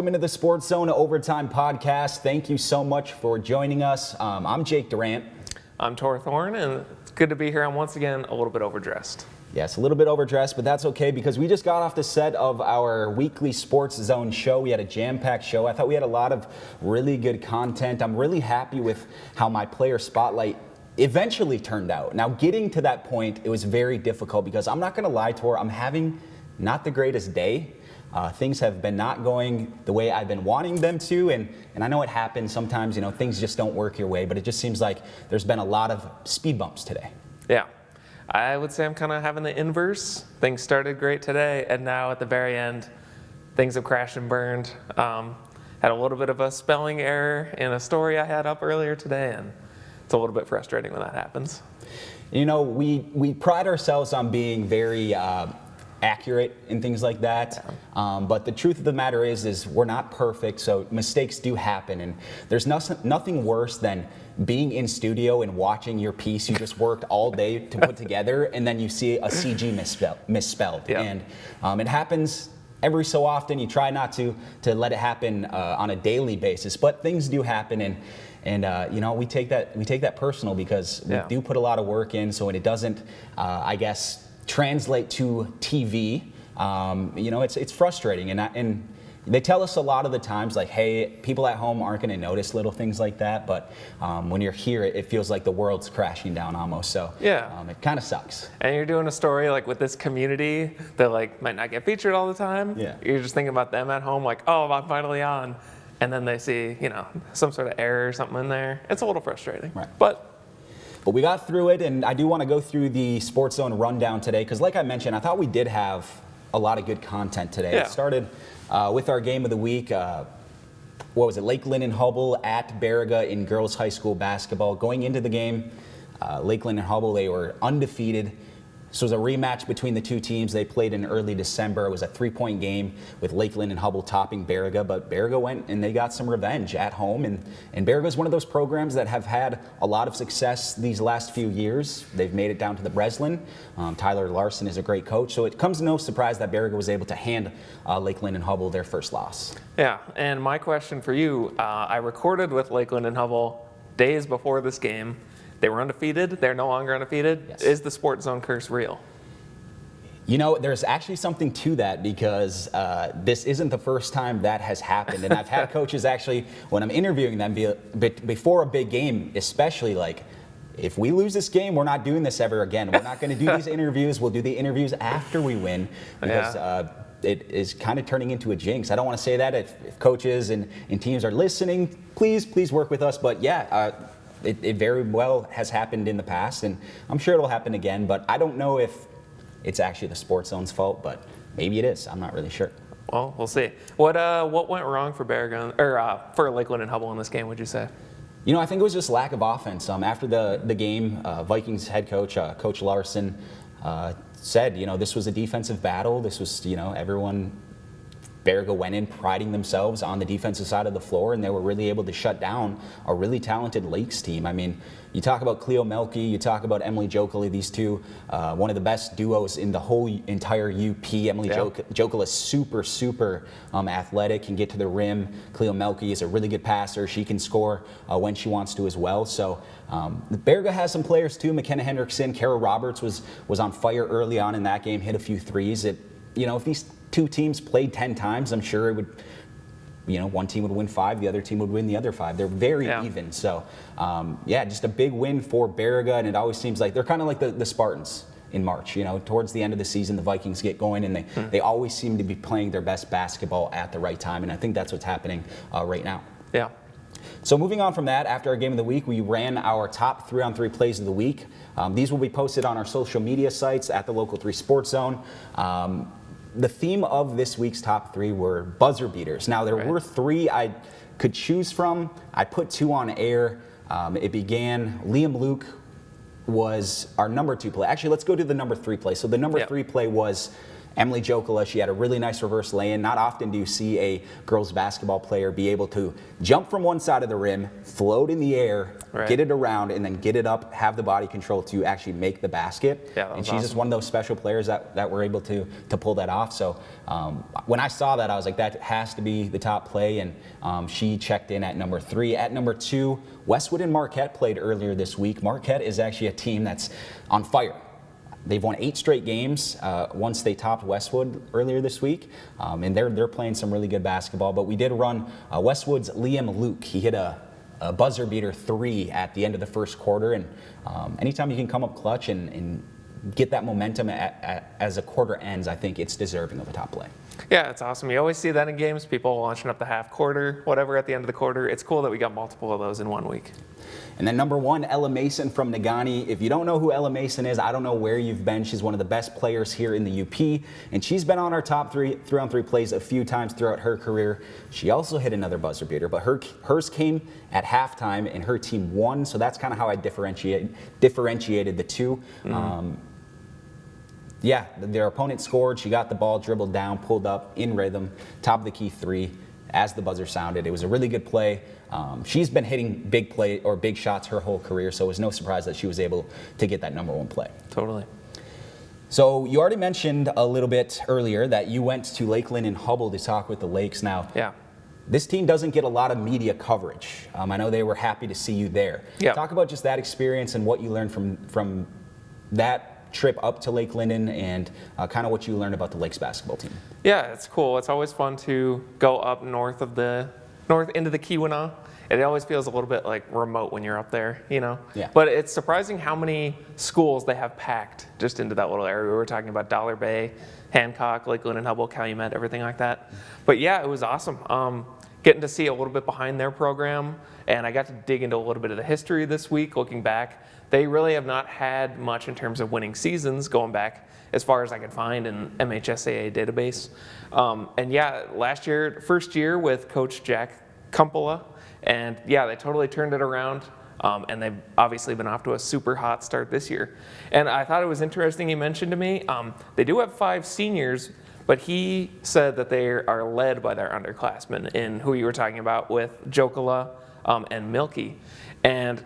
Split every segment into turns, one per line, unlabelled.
Welcome into the Sports Zone Overtime Podcast. Thank you so much for joining us. I'm Jake Durant.
I'm Tor Thorne, and it's good to be here. I'm once again a little bit overdressed.
Yes, a little bit overdressed, but that's okay because we just got off the set of our weekly Sports Zone show. We had a jam-packed show. I thought we had a lot of really good content. I'm really happy with how my player spotlight eventually turned out. Now, getting to that point, it was very difficult because I'm not going to lie, Tor, I'm having not the greatest day. Things have been not going the way I've been wanting them to, and I know it happens sometimes, things just don't work your way, but it just seems like there's been a lot of speed bumps today.
Yeah, I would say I'm kind of having the inverse. Things started great today, and now at the very end, things have crashed and burned. Had a little bit of a spelling error in a story I had up earlier today, and it's a little bit frustrating when that happens.
We pride ourselves on being very accurate and things like that. But the truth of the matter is we're not perfect, so mistakes do happen. And there's nothing worse than being in studio and watching your piece you just worked all day to put together, and then you see a CG misspelled.
Yeah.
And it happens every so often. You try not to let it happen on a daily basis, but things do happen. And we take that personal because we do put a lot of work in. So when it doesn't, translate to TV, it's frustrating, and they tell us a lot of the times, like, hey, people at home aren't going to notice little things like that, but when you're here, it feels like the world's crashing down almost. So it kind of sucks.
And you're doing a story like with this community that might not get featured all the time.
Yeah.
You're just thinking about them at home, like, oh, I'm finally on, and then they see some sort of error or something in there. It's a little frustrating,
right?
But
we got through it, and I do want to go through the Sports Zone rundown today because, like I mentioned, I thought we did have a lot of good content today.
Yeah.
It started with our game of the week. Lakeland and Hubble at Baraga in girls high school basketball. Going into the game, Lakeland and Hubble, they were undefeated. This was a rematch between the two teams. They played in early December. It was a 3-point game with Lakeland and Hubble topping Baraga, but Baraga went and they got some revenge at home. And Baraga is one of those programs that have had a lot of success these last few years. They've made it down to the Breslin. Tyler Larson is a great coach, so it comes to no surprise that Baraga was able to hand Lakeland and Hubble their first loss.
Yeah, and my question for you, I recorded with Lakeland and Hubble days before this game. They were undefeated. They're no longer undefeated.
Yes.
Is the Sports Zone curse real?
There's actually something to that because this isn't the first time that has happened. And I've had coaches actually, when I'm interviewing them before a big game, especially like, if we lose this game, we're not doing this ever again. We're not going to do these interviews. We'll do the interviews after we win because it is kind of turning into a jinx. I don't want to say that. If coaches and teams are listening, please work with us. But it very well has happened in the past, and I'm sure it'll happen again, but I don't know if it's actually the Sports Zone's fault, but maybe it is. I'm not really sure.
Well, we'll see. What went wrong for Baraga, or for Lakeland and Hubble in this game, would you say?
I think it was just lack of offense. After the game, Vikings head coach, Coach Larson, said, this was a defensive battle. This was, Baraga went in priding themselves on the defensive side of the floor, and they were really able to shut down a really talented Lakes team. I mean, you talk about Cleo Melky, you talk about Emily Jokela, these two, one of the best duos in the whole entire UP. Emily Jokela is super athletic, can get to the rim. Cleo Melky is a really good passer. She can score when she wants to as well. So Baraga has some players too. McKenna Hendrickson, Kara Roberts was on fire early on in that game, hit a few threes. If these two teams played 10 times, I'm sure it would, one team would win 5, the other team would win the other 5. They're very even. So, just a big win for Baraga, and it always seems like they're kind of like the Spartans in March. Towards the end of the season, the Vikings get going, and they always seem to be playing their best basketball at the right time, and I think that's what's happening right now.
Yeah.
So moving on from that, after our game of the week, we ran our top 3-on-3 plays of the week. These will be posted on our social media sites at the Local 3 Sports Zone. The theme of this week's top 3 were buzzer beaters. Now, there were 3 I could choose from. I put 2 on air. It began, Liam Luke was our number 2 play. Actually, let's go to the number 3 play. So the number 3 play was Emily Jokela, she had a really nice reverse lay-in. Not often do you see a girls basketball player be able to jump from one side of the rim, float in the air,
Right.
get it around, and then get it up, have the body control to actually make the basket.
Yeah, that
and
was
she's just
awesome.
one of those special players that were able to pull that off. So when I saw that, I was like, that has to be the top play, and she checked in at number 3. At number 2, Westwood and Marquette played earlier this week. Marquette is actually a team that's on fire. They've won 8 straight games once they topped Westwood earlier this week, and they're playing some really good basketball. But we did run Westwood's Liam Luke. He hit a buzzer beater 3 at the end of the first quarter, and anytime you can come up clutch and get that momentum as a quarter ends, I think it's deserving of a top play.
Yeah, it's awesome. You always see that in games, people launching up the half quarter, whatever at the end of the quarter. It's cool that we got multiple of those in 1 week.
And then number 1, Ella Mason from Negaunee. If you don't know who Ella Mason is, I don't know where you've been. She's one of the best players here in the UP, and she's been on our top 3-on-3 plays a few times throughout her career. She also hit another buzzer beater, but hers came at halftime, and her team won, so that's kind of how I differentiated the two. Yeah, their opponent scored. She got the ball, dribbled down, pulled up in rhythm, top of the key 3 as the buzzer sounded. It was a really good play. She's been hitting big shots her whole career, so it was no surprise that she was able to get that number 1 play.
Totally.
So you already mentioned a little bit earlier that you went to Lakeland and Hubbell to talk with the Lakes. Now,
Yeah.
this team doesn't get a lot of media coverage. I know they were happy to see you there.
Yeah.
Talk about just that experience and what you learned from that trip up to Lake Linden, and kind of what you learned about the Lakes basketball team.
Yeah, it's cool. It's always fun to go up north into the Keweenaw. It always feels a little bit like remote when you're up there, you know?
Yeah.
But it's surprising how many schools they have packed just into that little area. We were talking about Dollar Bay, Hancock, Lakeland and Hubbell, Calumet, everything like that. But yeah, it was awesome. Getting to see a little bit behind their program, and I got to dig into a little bit of the history this week, looking back. They really have not had much in terms of winning seasons going back as far as I could find in MHSAA database. And yeah, last year, first year with Coach Jack Kumpola, and yeah, they totally turned it around. And they've obviously been off to a super hot start this year. And I thought it was interesting he mentioned to me, they do have 5 seniors, but he said that they are led by their underclassmen in who you were talking about with Jokela and Milky. And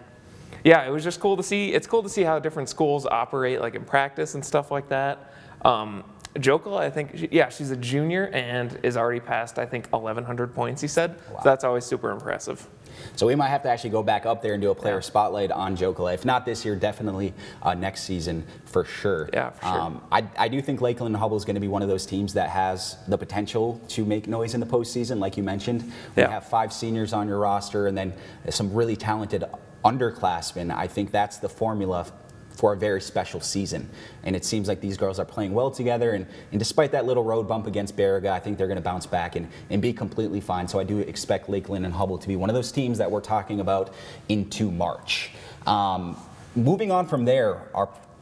yeah, it was just cool to see. It's cool to see how different schools operate, like in practice and stuff like that. Jokela, I think, she's a junior and is already past, I think, 1,100 points, he said.
Wow.
So that's always super impressive.
So we might have to actually go back up there and do a player spotlight on Jokela. If not this year, definitely next season for sure.
Yeah, for sure.
I do think Lakeland and Hubbell is going to be one of those teams that has the potential to make noise in the postseason, like you mentioned. When you have 5 seniors on your roster and then some really talented underclassmen, I think that's the formula for a very special season. And it seems like these girls are playing well together, and despite that little road bump against Baraga, I think they're going to bounce back and be completely fine. So I do expect Lakeland and Hubbell to be one of those teams that we're talking about into March. Moving on from there,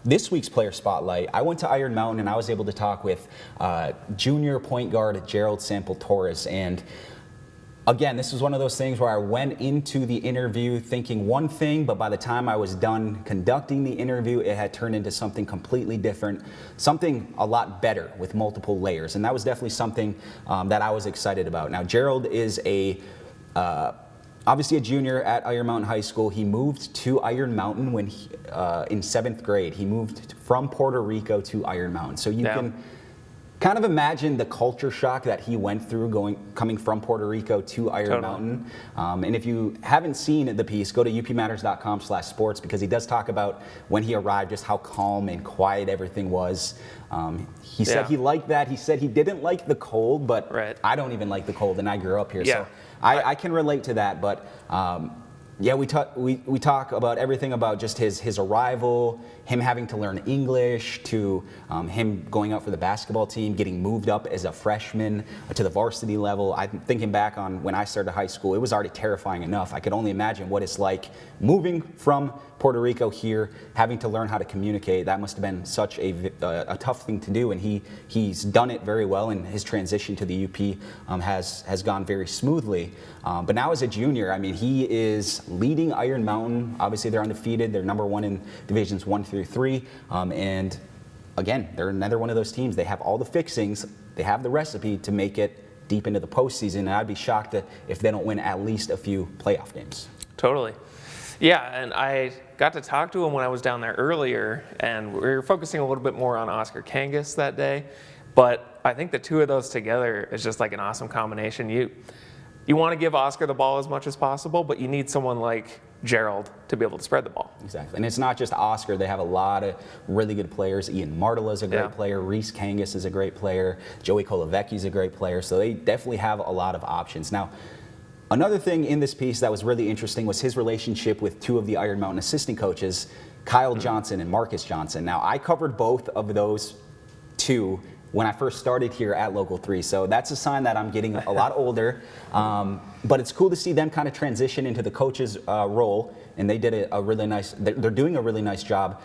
this week's player spotlight, I went to Iron Mountain and I was able to talk with junior point guard Gerald Sample Torres. And again, this was one of those things where I went into the interview thinking one thing, but by the time I was done conducting the interview, it had turned into something completely different, something a lot better with multiple layers. And that was definitely something that I was excited about. Now, Gerald is obviously a junior at Iron Mountain High School. He moved to Iron Mountain when in 7th grade. He moved from Puerto Rico to Iron Mountain. So you can kind of imagine the culture shock that he went through coming from Puerto Rico to Iron Mountain. And if you haven't seen the piece, go to upmatters.com/sports, because he does talk about when he arrived, just how calm and quiet everything was. He said he liked that. He said he didn't like the cold, but I don't even like the cold, and I grew up here. So I can relate to that. But yeah, we talk about everything about just his arrival, him having to learn English, to him going out for the basketball team, getting moved up as a freshman to the varsity level. I'm thinking back on when I started high school, it was already terrifying enough. I could only imagine what it's like moving from Puerto Rico here, having to learn how to communicate. That must have been such a tough thing to do, and he's done it very well, and his transition to the UP has gone very smoothly. But now as a junior, I mean, he is leading Iron Mountain. Obviously, they're undefeated. They're number 1 in divisions 1 through 3, and again, they're another one of those teams. They have all the fixings. They have the recipe to make it deep into the postseason. And I'd be shocked if they don't win at least a few playoff games.
Totally. Yeah, and I got to talk to him when I was down there earlier, and we were focusing a little bit more on Oscar Kangas that day. But I think the two of those together is just like an awesome combination. You want to give Oscar the ball as much as possible, but you need someone like Gerald to be able to spread the ball.
Exactly. And it's not just Oscar. They have a lot of really good players. Ian Martela is a great player. Reese Kangas is a great player. Joey Kolovecki is a great player. So they definitely have a lot of options. Now, another thing in this piece that was really interesting was his relationship with two of the Iron Mountain assistant coaches, Kyle Johnson and Marcus Johnson. Now, I covered both of those two when I first started here at Local 3. So that's a sign that I'm getting a lot older. But it's cool to see them kind of transition into the coach's role. And they did they're doing a really nice job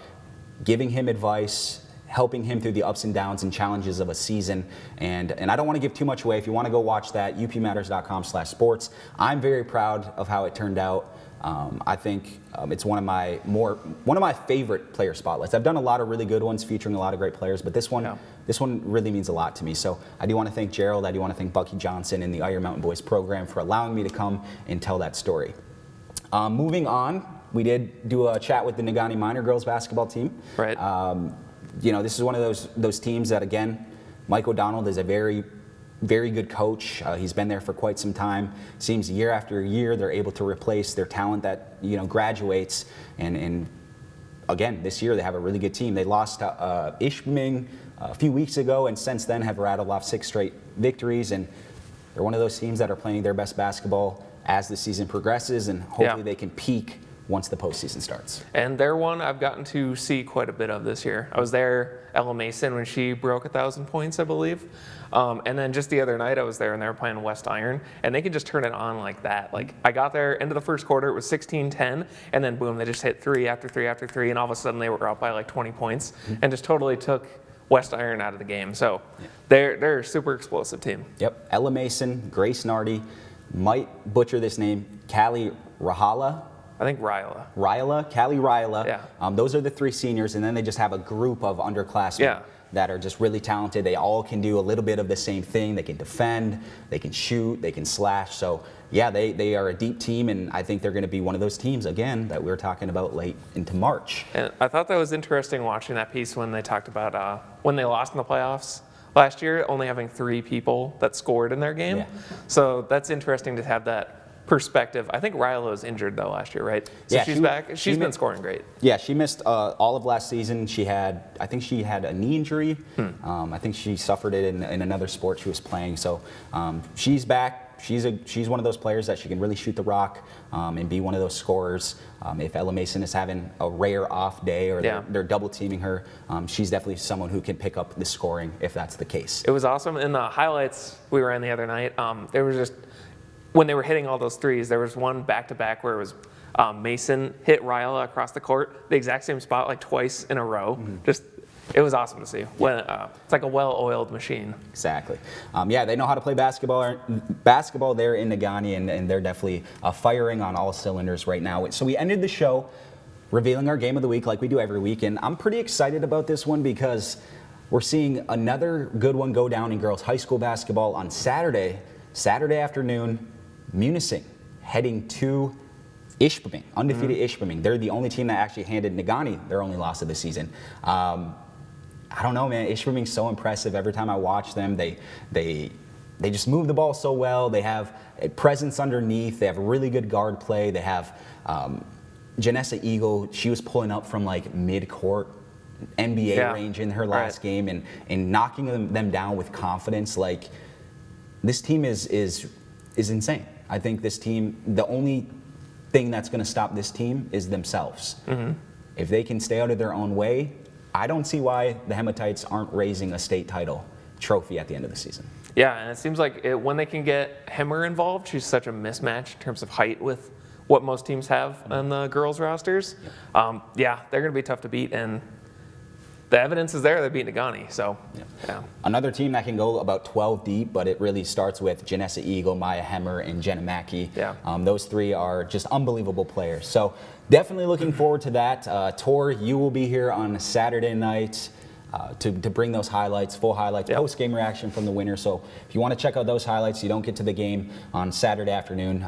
giving him advice, helping him through the ups and downs and challenges of a season. And I don't want to give too much away. If you want to go watch that, upmatters.com/sports. I'm very proud of how it turned out. I think it's one of my favorite player spotlights. I've done a lot of really good ones featuring a lot of great players, but this one really means a lot to me. So I do want to thank Gerald. I do want to thank Bucky Johnson and the Iron Mountain Boys program for allowing me to come and tell that story. Moving on, we did do a chat with the Negaunee Minor girls basketball team.
Right.
This is one of those teams that, again, Mike O'Donnell is a very good coach. He's been there for quite some time. Seems year after year they're able to replace their talent that graduates. And again, this year they have a really good team. They lost Ishpeming a few weeks ago, and since then have rattled off 6 straight victories. And they're one of those teams that are playing their best basketball as the season progresses, and hopefully they can peak once the postseason starts.
And they're one I've gotten to see quite a bit of this year. I was there, Ella Mason, when she broke 1,000 points, I believe. And then just the other night I was there and they were playing West Iron, and they can just turn it on like that. Like, I got there, into the first quarter, it was 16-10, and then boom, they just hit 3 after 3 after 3, and all of a sudden they were up by like 20 points and just totally took West Iron out of the game. So they're a super explosive team.
Yep. Ella Mason, Grace Nardi, might butcher this name, Callie Rahala.
I think Ryla.
Callie Ryla.
Yeah.
Those are the 3 seniors, and then they just have a group of underclassmen that are just really talented. They all can do a little bit of the same thing. They can defend, they can shoot, they can slash. So yeah, they are a deep team, and I think they're going to be one of those teams, again, that we were talking about late into March.
And I thought that was interesting watching that piece when they talked about when they lost in the playoffs last year, only having 3 people that scored in their game. So that's interesting to have that perspective. I think Ryla was injured though last year, right? So she's back. She's been scoring great.
Yeah, she missed all of last season. I think she had a knee injury. I think she suffered it in another sport she was playing. So she's back. She's one of those players that she can really shoot the rock and be one of those scorers. If Ella Mason is having a rare off day or they're double teaming her, she's definitely someone who can pick up the scoring if that's the case.
It was awesome. In the highlights we were in the other night, there was just, when they were hitting all those threes, there was one back-to-back where it was Mason hit Ryla across the court, the exact same spot, like twice in a row. Just, it was awesome to see. When it's like a well-oiled machine.
Exactly. They know how to play basketball there in Negaunee, and they're definitely firing on all cylinders right now. So we ended the show revealing our game of the week like we do every week, and I'm pretty excited about this one because we're seeing another good one go down in girls high school basketball on Saturday afternoon. Munising heading to Ishpeming, undefeated Ishpeming. They're the only team that actually handed Negaunee their only loss of the season. I don't know, man. Ishpeming's so impressive. Every time I watch them, they just move the ball so well. They have a presence underneath. They have really good guard play. They have Janessa Eagle. She was pulling up from like mid-court NBA range in her last game and knocking them down with confidence. Like, this team is insane. I think this team, the only thing that's going to stop this team is themselves. If they can stay out of their own way, I don't see why the Hematites aren't raising a state title trophy at the end of the season. Yeah,
and it seems like when they can get Hemmer involved, she's such a mismatch in terms of height with what most teams have on the girls' rosters. They're going to be tough to beat, and the evidence is there. They beat Negaunee, so
Another team that can go about 12 deep, but it really starts with Janessa Eagle, Maya Hemmer, and Jenna Mackey. Those 3 are just unbelievable players. So definitely looking forward to that. Tor, you will be here on Saturday night. to bring those highlights, full highlights, post-game reaction from the winner. So if you want to check out those highlights, you don't get to the game on Saturday afternoon,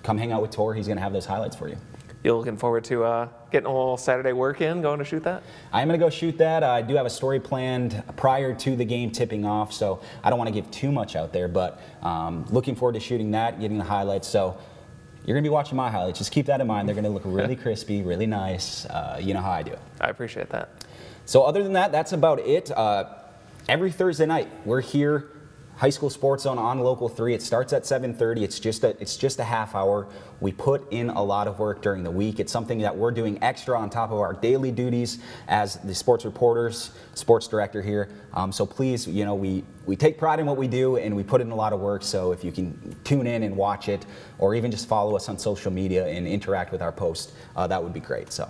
come hang out with Tor. He's going to have those highlights for you.
You're looking forward to getting a little Saturday work in, going to shoot that?
I'm going to go shoot that. I do have a story planned prior to the game tipping off, so I don't want to give too much out there, but looking forward to shooting that, getting the highlights. So you're going to be watching my highlights. Just keep that in mind. They're going to look really crispy, really nice. You know how I do it.
I appreciate that.
So other than that, that's about it. Every Thursday night, we're here, High School Sports Zone on Local 3. It starts at 7:30. It's just a half hour. We put in a lot of work during the week. It's something that we're doing extra on top of our daily duties as the sports reporters, sports director here. So please, we take pride in what we do and we put in a lot of work. So if you can tune in and watch it, or even just follow us on social media and interact with our posts, that would be great. So.